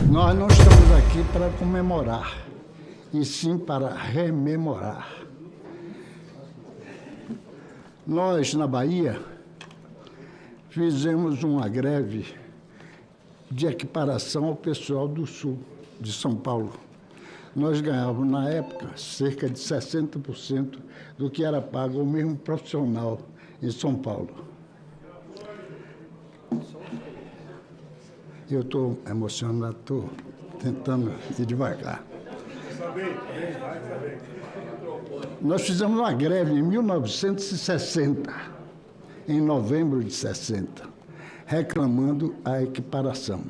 Nós não estamos aqui para comemorar, e sim para rememorar. Nós, na Bahia, fizemos uma greve de equiparação ao pessoal do sul de São Paulo. Nós ganhávamos, na época, cerca de 60% do que era pago ao mesmo profissional em São Paulo. Eu estou emocionado, estou tentando ir devagar. Nós fizemos uma greve em 1960, em novembro de 60, reclamando a equiparação.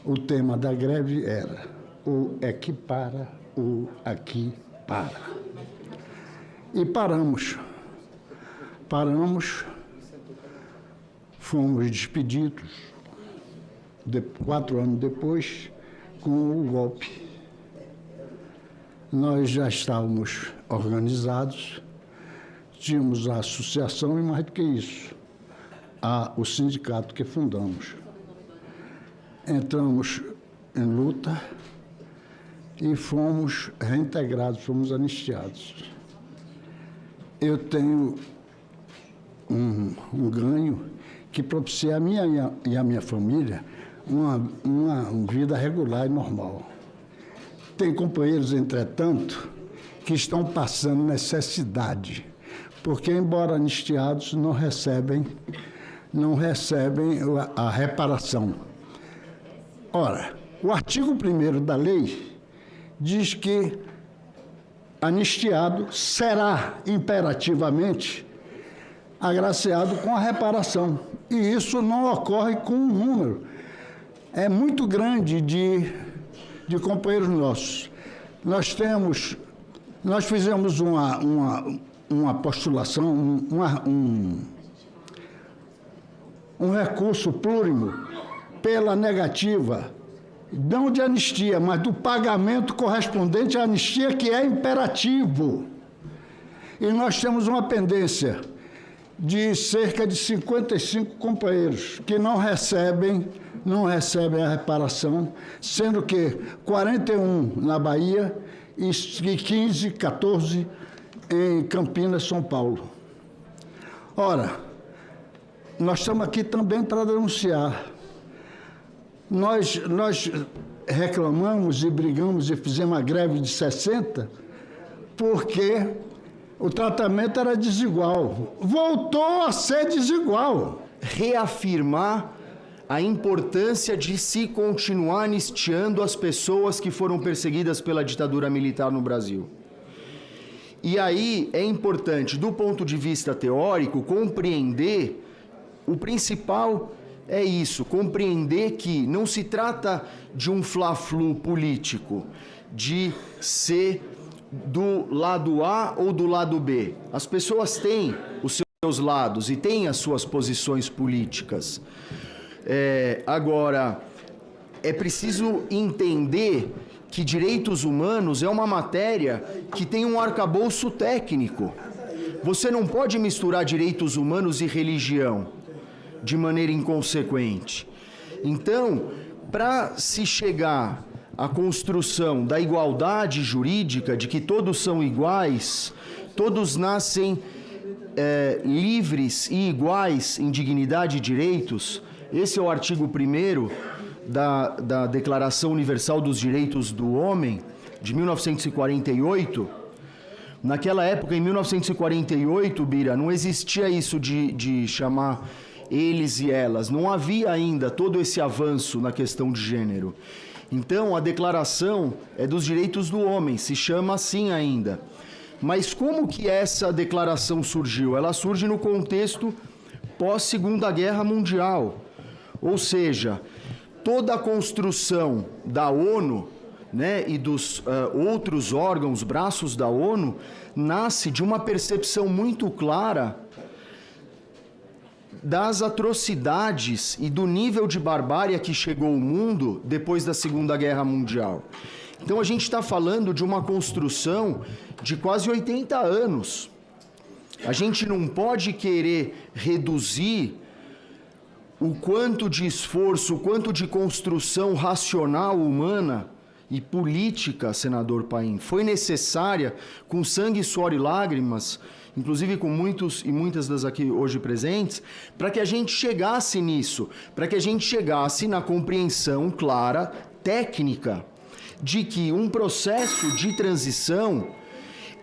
O tema da greve era o equipara, o aqui para. E paramos, fomos despedidos, 4 anos depois, com o golpe. Nós já estávamos organizados, tínhamos a associação e, mais do que isso, o sindicato que fundamos. Entramos em luta e fomos reintegrados, fomos anistiados. Eu tenho um ganho que propicia a minha e a minha família uma vida regular e normal. Tem companheiros, entretanto, que estão passando necessidade, porque, embora anistiados, não recebem a reparação. Ora, o artigo 1º da lei diz que anistiado será imperativamente agraciado com a reparação. E isso não ocorre com um número muito grande de companheiros nossos. Nós fizemos uma postulação, um recurso plúrimo pela negativa, não de anistia, mas do pagamento correspondente à anistia, que é imperativo. E nós temos uma pendência de cerca de 55 companheiros que não recebem a reparação, sendo que 41 na Bahia e 14 em Campinas, São Paulo. Ora, nós estamos aqui também para denunciar. Nós reclamamos e brigamos e fizemos uma greve de 60 porque o tratamento era desigual. Voltou a ser desigual. Reafirmar a importância de se continuar anistiando as pessoas que foram perseguidas pela ditadura militar no Brasil. E aí é importante, do ponto de vista teórico, compreender, o principal é isso, compreender que não se trata de um fla-flu político, de ser do lado A ou do lado B. As pessoas têm os seus lados e têm as suas posições políticas. Agora, é preciso entender que direitos humanos é uma matéria que tem um arcabouço técnico. Você não pode misturar direitos humanos e religião de maneira inconsequente. Então, para se chegar à construção da igualdade jurídica, de que todos são iguais, todos nascem livres e iguais em dignidade e direitos, esse é o artigo 1º da Declaração Universal dos Direitos do Homem, de 1948. Naquela época, em 1948, Bira, não existia isso de chamar eles e elas. Não havia ainda todo esse avanço na questão de gênero. Então, a Declaração é dos Direitos do Homem, se chama assim ainda. Mas como que essa declaração surgiu? Ela surge no contexto pós-Segunda Guerra Mundial. Ou seja, toda a construção da ONU, né, e dos outros órgãos, braços da ONU, nasce de uma percepção muito clara das atrocidades e do nível de barbárie que chegou ao mundo depois da Segunda Guerra Mundial. Então a gente está falando de uma construção de quase 80 anos. A gente não pode querer reduzir o quanto de esforço, o quanto de construção racional humana e política, senador Paim, foi necessária, com sangue, suor e lágrimas, inclusive com muitos e muitas das aqui hoje presentes, para que a gente chegasse nisso, para que a gente chegasse na compreensão clara, técnica, de que um processo de transição,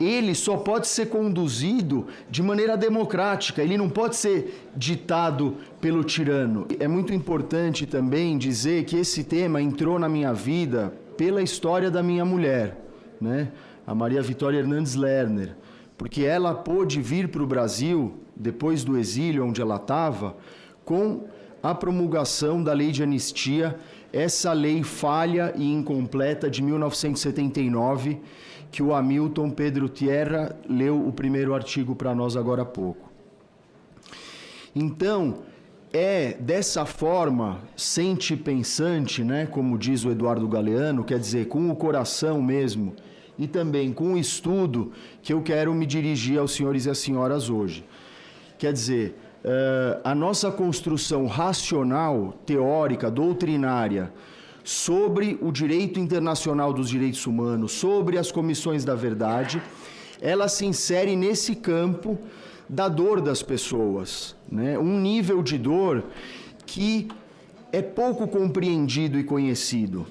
ele só pode ser conduzido de maneira democrática, ele não pode ser ditado pelo tirano. É muito importante também dizer que esse tema entrou na minha vida pela história da minha mulher, né? A Maria Vitória Hernandes Lerner, porque ela pôde vir para o Brasil, depois do exílio onde ela estava, com a promulgação da Lei de Anistia, essa lei falha e incompleta de 1979, que o Hamilton Pedro Tierra leu o primeiro artigo para nós agora há pouco. Então, é dessa forma, sente pensante, né, como diz o Eduardo Galeano, quer dizer, com o coração mesmo, e também com o estudo, que eu quero me dirigir aos senhores e às senhoras hoje. Quer dizer, a nossa construção racional, teórica, doutrinária, sobre o direito internacional dos direitos humanos, sobre as comissões da verdade, ela se insere nesse campo da dor das pessoas, né? Um nível de dor que é pouco compreendido e conhecido.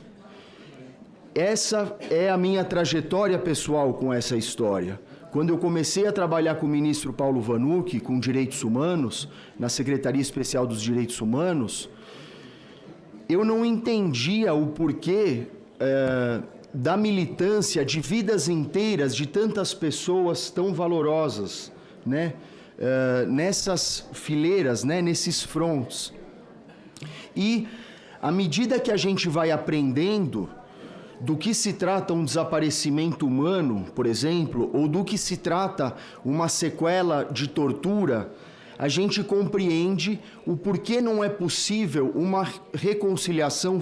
Essa é a minha trajetória pessoal com essa história. Quando eu comecei a trabalhar com o ministro Paulo Vanucci, com direitos humanos, na Secretaria Especial dos Direitos Humanos, eu não entendia o porquê da militância de vidas inteiras de tantas pessoas tão valorosas, né? Nessas fileiras, né? Nesses fronts. E, à medida que a gente vai aprendendo do que se trata um desaparecimento humano, por exemplo, ou do que se trata uma sequela de tortura, a gente compreende o porquê não é possível uma reconciliação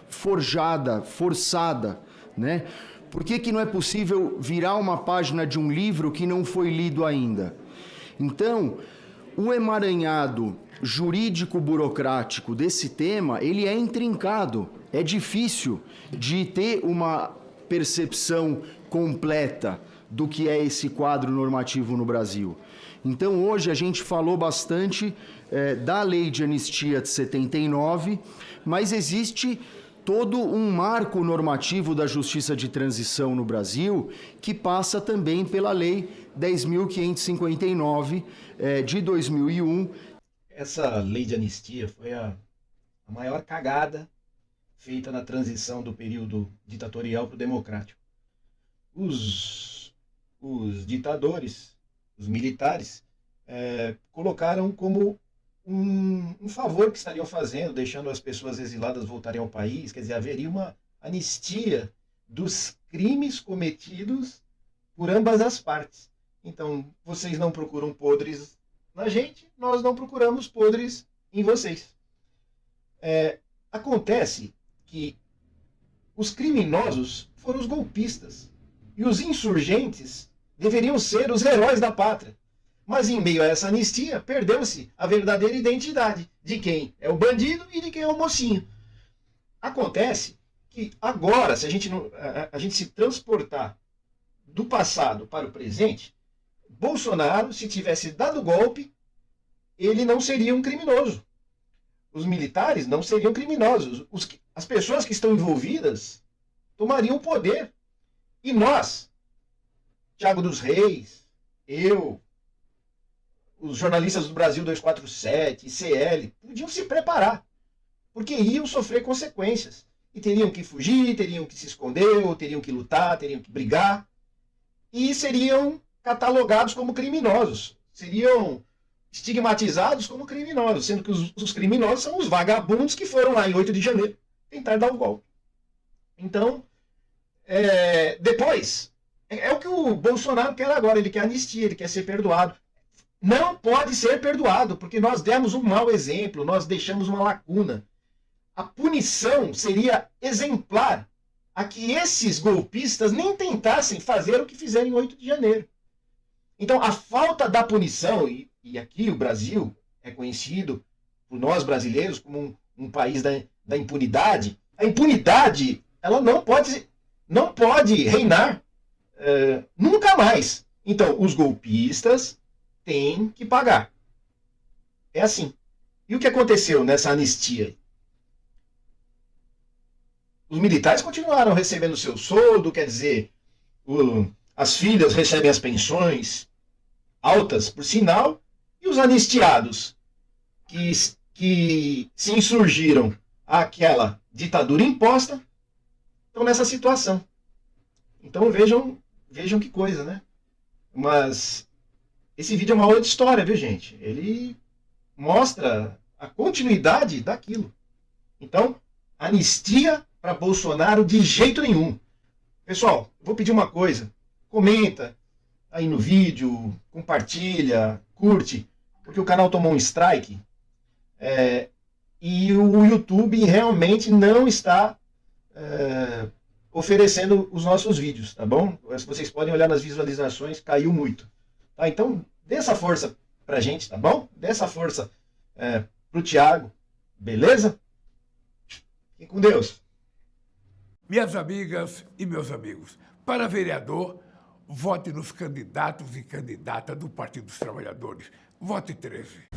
forjada, forçada, né? Por que não é possível virar uma página de um livro que não foi lido ainda? Então, o emaranhado jurídico-burocrático desse tema, ele é intrincado, é difícil de ter uma percepção completa do que é esse quadro normativo no Brasil. Então, hoje a gente falou bastante da Lei de Anistia de 79, mas existe todo um marco normativo da Justiça de Transição no Brasil que passa também pela Lei 10.559 de 2001. Essa Lei de Anistia foi a maior cagada feita na transição do período ditatorial para o democrático. Os ditadores, os militares, colocaram como um favor que estariam fazendo, deixando as pessoas exiladas voltarem ao país. Quer dizer, haveria uma anistia dos crimes cometidos por ambas as partes. Então, vocês não procuram podres na gente, nós não procuramos podres em vocês. Acontece que os criminosos foram os golpistas e os insurgentes deveriam ser os heróis da pátria. Mas em meio a essa anistia, perdeu-se a verdadeira identidade de quem é o bandido e de quem é o mocinho. Acontece que agora, se a gente se transportar do passado para o presente, Bolsonaro, se tivesse dado golpe, ele não seria um criminoso. Os militares não seriam criminosos. As pessoas que estão envolvidas tomariam o poder. E nós, Thiago dos Reis, eu, os jornalistas do Brasil 247, ICL, podiam se preparar, porque iam sofrer consequências. E teriam que fugir, teriam que se esconder, ou teriam que lutar, teriam que brigar. E seriam catalogados como criminosos. Seriam estigmatizados como criminosos, sendo que os criminosos são os vagabundos que foram lá em 8 de janeiro tentar dar o golpe. Então, depois, é o que o Bolsonaro quer agora, ele quer anistia, ele quer ser perdoado. Não pode ser perdoado, porque nós demos um mau exemplo, nós deixamos uma lacuna. A punição seria exemplar a que esses golpistas nem tentassem fazer o que fizeram em 8 de janeiro. Então, a falta da punição, e aqui o Brasil é conhecido por nós brasileiros como um país da impunidade. A impunidade, ela não pode reinar nunca mais. Então, os golpistas têm que pagar. É assim. E o que aconteceu nessa anistia? Os militares continuaram recebendo seu soldo, quer dizer, as filhas recebem as pensões altas, por sinal, e os anistiados que se insurgiram àquela ditadura imposta estão nessa situação. Então vejam que coisa, né? Mas esse vídeo é uma outra história, viu, gente? Ele mostra a continuidade daquilo. Então, anistia para Bolsonaro de jeito nenhum. Pessoal, vou pedir uma coisa. Comenta aí no vídeo, compartilha, curte, porque o canal tomou um strike e o YouTube realmente não está oferecendo os nossos vídeos, tá bom? Vocês podem olhar nas visualizações, caiu muito. Tá? Então, dê essa força pra gente, tá bom? Dê essa força pro Thiago, beleza? Fiquem com Deus. Minhas amigas e meus amigos, para vereador, vote nos candidatos e candidatas do Partido dos Trabalhadores. Vote 13.